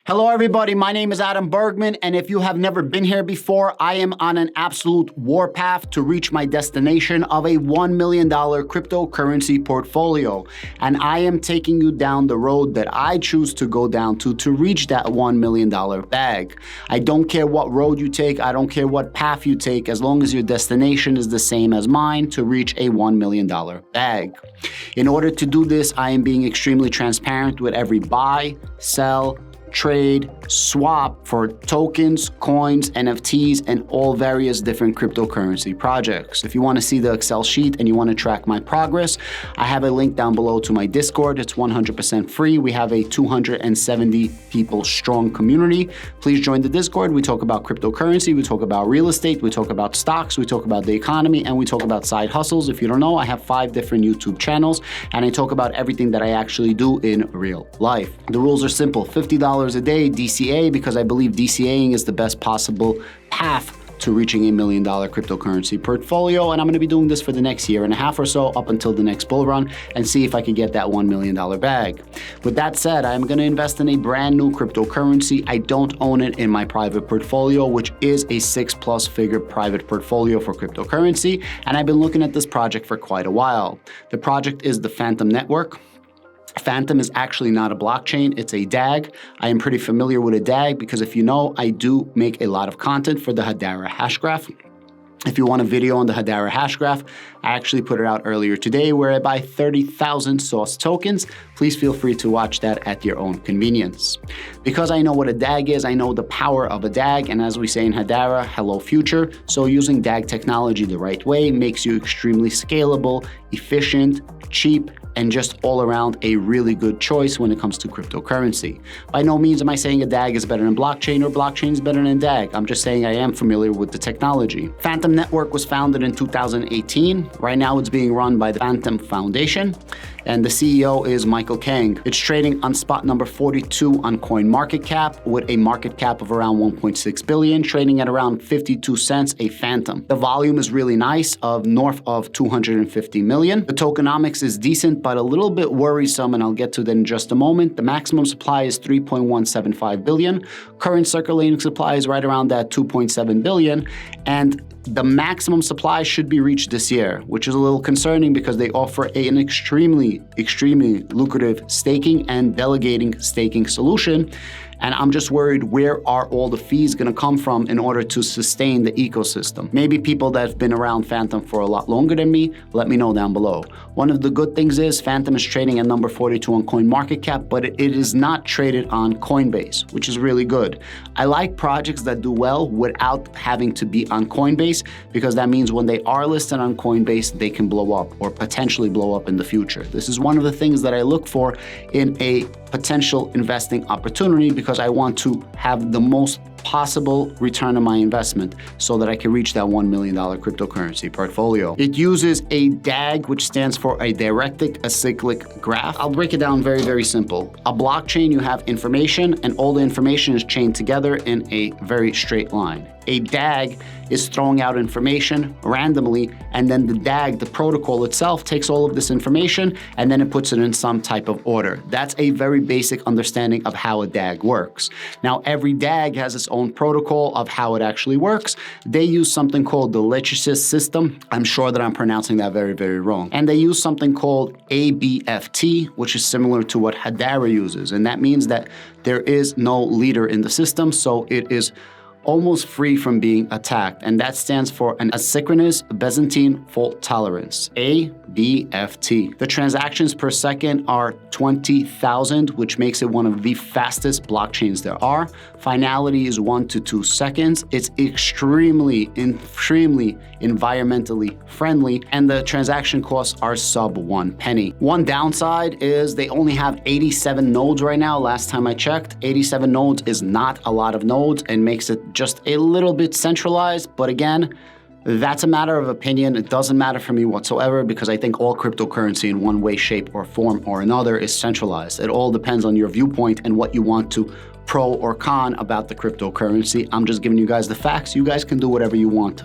Hello everybody, my name is Adam Bergman, and if you have never been here before, I am on an absolute warpath to reach my destination of a $1 million cryptocurrency portfolio. And I am taking you down the road that I choose to go down to reach that $1 million bag. I don't care what road you take, I don't care what path you take, as long as your destination is the same as mine to reach a $1 million bag. In order to do this, I am being extremely transparent with every buy, sell, trade, swap for tokens, coins, NFTs, and all various different cryptocurrency projects. If you want to see the Excel sheet and you want to track my progress, I have a link down below to my Discord. It's 100% free. We have a 270 people strong community. Please join the Discord. We talk about cryptocurrency, we talk about real estate, we talk about stocks, we talk about the economy, and we talk about side hustles. If you don't know, I have 5 different YouTube channels, and I talk about everything that I actually do in real life. The rules are simple: $50 a day DCA, because I believe DCAing is the best possible path to reaching a $1 million cryptocurrency portfolio. And I'm going to be doing this for the next year and a half or so, up until the next bull run, and see if I can get that $1 million bag. With that said, I'm going to invest in a brand new cryptocurrency. I don't own it in my private portfolio, which is a 6+ figure private portfolio for cryptocurrency. And I've been looking at this project for quite a while. The project is the Fantom network. Fantom is actually not a blockchain, it's a DAG. I am pretty familiar with a DAG because, if you know, I do make a lot of content for the Hedera hash graph. If you want a video on the Hedera hash graph, I actually put it out earlier today where I buy 30,000 sauce tokens. Please feel free to watch that at your own convenience. Because I know what a DAG is, I know the power of a DAG, and as we say in Hedera, hello future. So using DAG technology the right way makes you extremely scalable, efficient, cheap, and just all around a really good choice when it comes to cryptocurrency. By no means am I saying a DAG is better than blockchain or blockchain is better than DAG. I'm just saying I am familiar with the technology. Fantom Network was founded in 2018. Right now it's being run by the Fantom Foundation, and the CEO is Michael Kang. It's trading on spot number 42 on CoinMarketCap with a market cap of around 1.6 billion, trading at around 52 cents a Fantom. The volume is really nice, of north of 250 million. The tokenomics is decent, but a little bit worrisome, and I'll get to that in just a moment. The maximum supply is 3.175 billion. Current circulating supply is right around that 2.7 billion, and the maximum supply should be reached this year, which is a little concerning because they offer an extremely lucrative staking and delegating staking solution. And I'm just worried, where are all the fees going to come from in order to sustain the ecosystem? Maybe people that have been around Fantom for a lot longer than me, let me know down below. One of the good things is Fantom is trading at number 42 on CoinMarketCap, but it is not traded on Coinbase, which is really good. I like projects that do well without having to be on Coinbase, because that means when they are listed on Coinbase, they can blow up or potentially blow up in the future. This is one of the things that I look for in a potential investing opportunity, because I want to have the most possible return on my investment so that I can reach that $1 million cryptocurrency portfolio. It uses a DAG, which stands for a directed acyclic graph. I'll break it down very simple. A blockchain, you have information, and all the information is chained together in a very straight line. A DAG is throwing out information randomly, and then the DAG, the protocol itself, takes all of this information and then it puts it in some type of order. That's a very basic understanding of how a DAG works. Now, every DAG has its own protocol of how it actually works. They use something called the Legacy system. I'm sure that I'm pronouncing that very wrong. And they use something called ABFT, which is similar to what Hedera uses. And that means that there is no leader in the system, so it is almost free from being attacked, and that stands for an asynchronous Byzantine fault tolerance, ABFT. The transactions per second are 20,000, which makes it one of the fastest blockchains there are. Finality is 1 to 2 seconds. It's extremely environmentally friendly, and the transaction costs are sub 1 penny. One downside is they only have 87 nodes right now. Last time I checked, 87 nodes is not a lot of nodes and makes it just a little bit centralized. But again, that's a matter of opinion. It doesn't matter for me whatsoever, because I think all cryptocurrency in one way, shape, or form or another is centralized. It all depends on your viewpoint and what you want to pro or con about the cryptocurrency. I'm just giving you guys the facts. You guys can do whatever you want.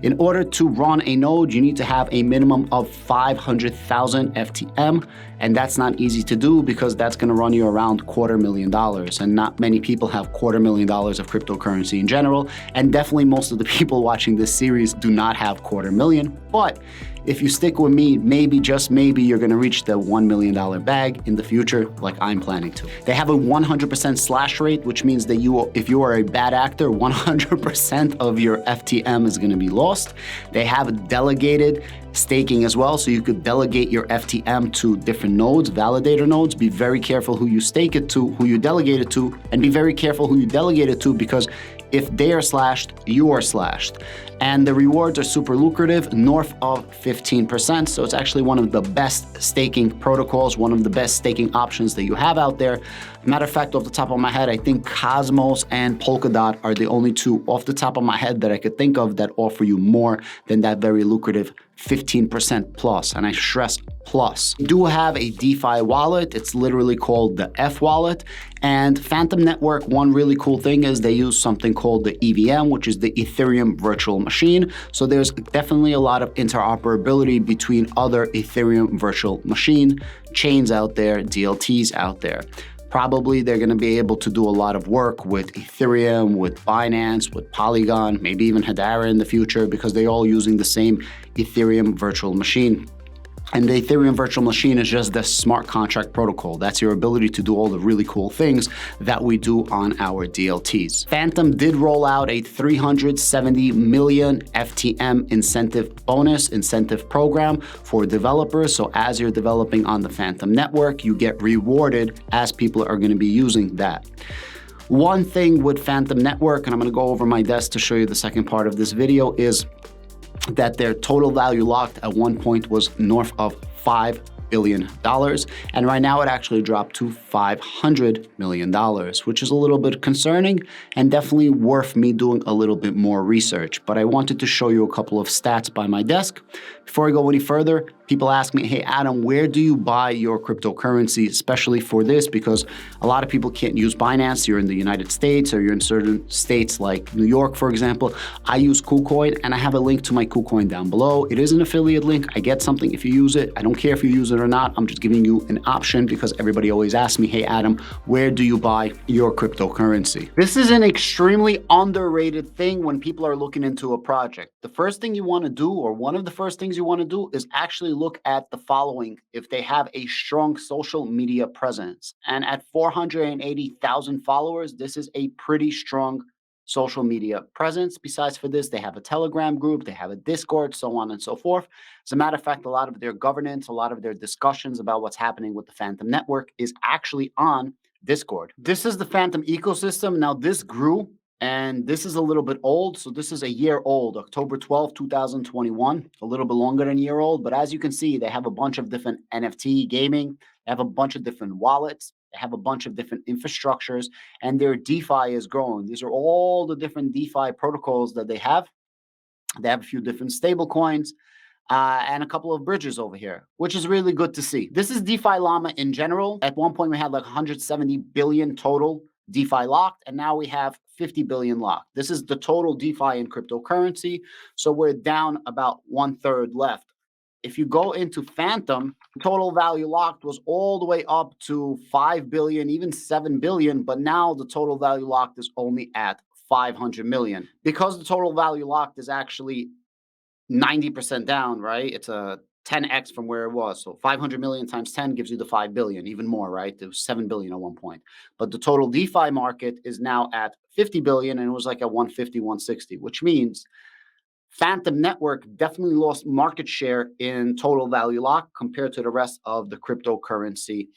In order to run a node, you need to have a minimum of 500,000 FTM, and that's not easy to do because that's going to run you around $250,000, and not many people have $250,000 of cryptocurrency in general, and definitely most of the people watching this series do not have $250,000. But if you stick with me, maybe, just maybe, you're gonna reach the $1 million bag in the future, like I'm planning to. They have a 100% slash rate, which means that if you are a bad actor, 100% of your FTM is gonna be lost. They have delegated staking as well, so you could delegate your FTM to different nodes, validator nodes. Be very careful who you stake it to, who you delegate it to, and be very careful who you delegate it to, because if they are slashed, you are slashed. And the rewards are super lucrative, north of 15%. So it's actually one of the best staking protocols, one of the best staking options that you have out there. Matter of fact, off the top of my head, I think Cosmos and Polkadot are the only two off the top of my head that I could think of that offer you more than that very lucrative 15% plus, and I stress plus. We do have a DeFi wallet. It's literally called the F wallet. And Fantom Network, one really cool thing is they use something called the EVM, which is the Ethereum virtual machine. So there's definitely a lot of interoperability between other Ethereum virtual machine chains out there, DLTs out there. Probably they're going to be able to do a lot of work with Ethereum, with Binance, with Polygon, maybe even Hedera in the future, because they're all using the same Ethereum virtual machine. And the Ethereum virtual machine is just the smart contract protocol. That's your ability to do all the really cool things that we do on our DLTs. Fantom did roll out a 370 million FTM incentive program for developers. So as you're developing on the Fantom network, you get rewarded as people are going to be using that. One thing with Fantom Network, and I'm going to go over my desk to show you the second part of this video, is that their total value locked at one point was north of $5 billion. And right now it actually dropped to $500 million, which is a little bit concerning and definitely worth me doing a little bit more research. But I wanted to show you a couple of stats by my desk. Before I go any further, people ask me, hey, Adam, where do you buy your cryptocurrency, especially for this? Because a lot of people can't use Binance. You're in the United States or you're in certain states like New York, for example. I use KuCoin, and I have a link to my KuCoin down below. It is an affiliate link. I get something if you use it. I don't care if you use it or not. I'm just giving you an option because everybody always asks me, hey, Adam, where do you buy your cryptocurrency? This is an extremely underrated thing when people are looking into a project. The first thing you want to do, or one of the first things you want to do, is actually look at the following: if they have a strong social media presence. And at 480,000 followers, this is a pretty strong social media presence. Besides for this, they have a Telegram group, they have a Discord, so on and so forth. As a matter of fact, a lot of their governance, a lot of their discussions about what's happening with the Fantom network is actually on Discord. This is the Fantom ecosystem. Now this grew, and this is a little bit old. So this is a year old, October 12, 2021, a little bit longer than a year old. But as you can see, they have a bunch of different NFT gaming. They have a bunch of different wallets. They have a bunch of different infrastructures, and their DeFi is growing. These are all the different DeFi protocols that they have. They have a few different stable coins and a couple of bridges over here, which is really good to see. This is DeFi Llama in general. At one point, we had like 170 billion total DeFi locked, and now we have 50 billion locked. This is the total DeFi in cryptocurrency. So we're down about 1/3 left. If you go into Fantom, total value locked was all the way up to 5 billion, even 7 billion, but now the total value locked is only at 500 million. Because the total value locked is actually 90% down, right? It's a 10x from where it was. So 500 million times 10 gives you the 5 billion, even more, right? It was 7 billion at one point. But the total DeFi market is now at 50 billion, and it was like at 150, 160, which means Fantom Network definitely lost market share in total value lock compared to the rest of the cryptocurrency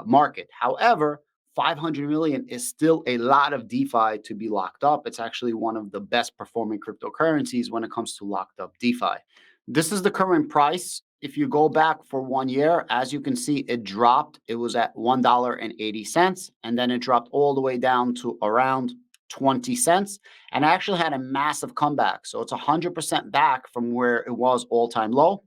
market. However, 500 million is still a lot of DeFi to be locked up. It's actually one of the best performing cryptocurrencies when it comes to locked up DeFi. This is the current price. If you go back for 1 year, as you can see, it dropped. It was at $1.80, and then it dropped all the way down to around 20 cents, and actually had a massive comeback. So it's 100% back from where it was all-time low.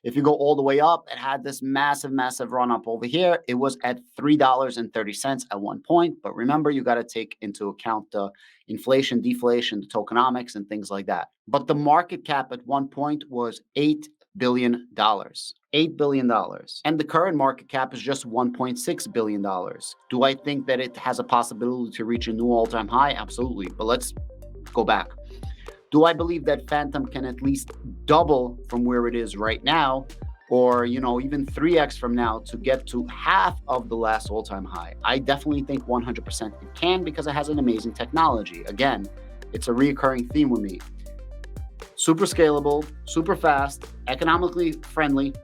If you go all the way up, it had this massive run up over here. It was at $3.30 at one point. But remember, you got to take into account the inflation, deflation, the tokenomics, and things like that. But the market cap at one point was $8 billion. $8 billion. And the current market cap is just $1.6 billion. Do I think that it has a possibility to reach a new all-time high? Absolutely. But let's go back. Do I believe that Fantom can at least double from where it is right now, or even 3x from now to get to half of the last all-time high? I definitely think 100% it can, because it has an amazing technology. Again, it's a recurring theme with me. Super scalable, super fast, economically friendly,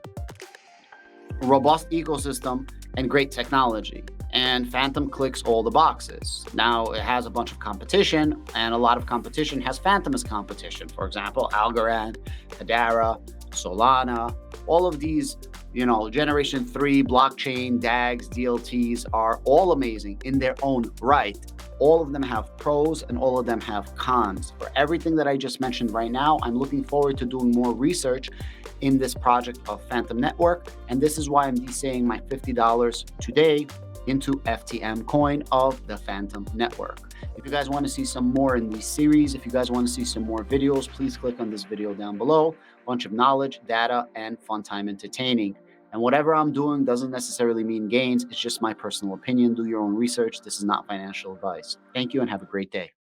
robust ecosystem, and great technology. And Fantom clicks all the boxes. Now, it has a bunch of competition, and a lot of competition has Fantom as competition. For example, Algorand, Hedera, Solana, all of these, Generation 3 blockchain, DAGs, DLTs are all amazing in their own right. All of them have pros and all of them have cons. For everything that I just mentioned right now, I'm looking forward to doing more research in this project of Fantom Network. And this is why I'm DCing my $50 today into FTM coin of the Fantom Network. If you guys want to see some more in these series, if you guys want to see some more videos, please click on this video down below. Bunch of knowledge, data, and fun time entertaining. And whatever I'm doing doesn't necessarily mean gains. It's just my personal opinion. Do your own research. This is not financial advice. Thank you and have a great day.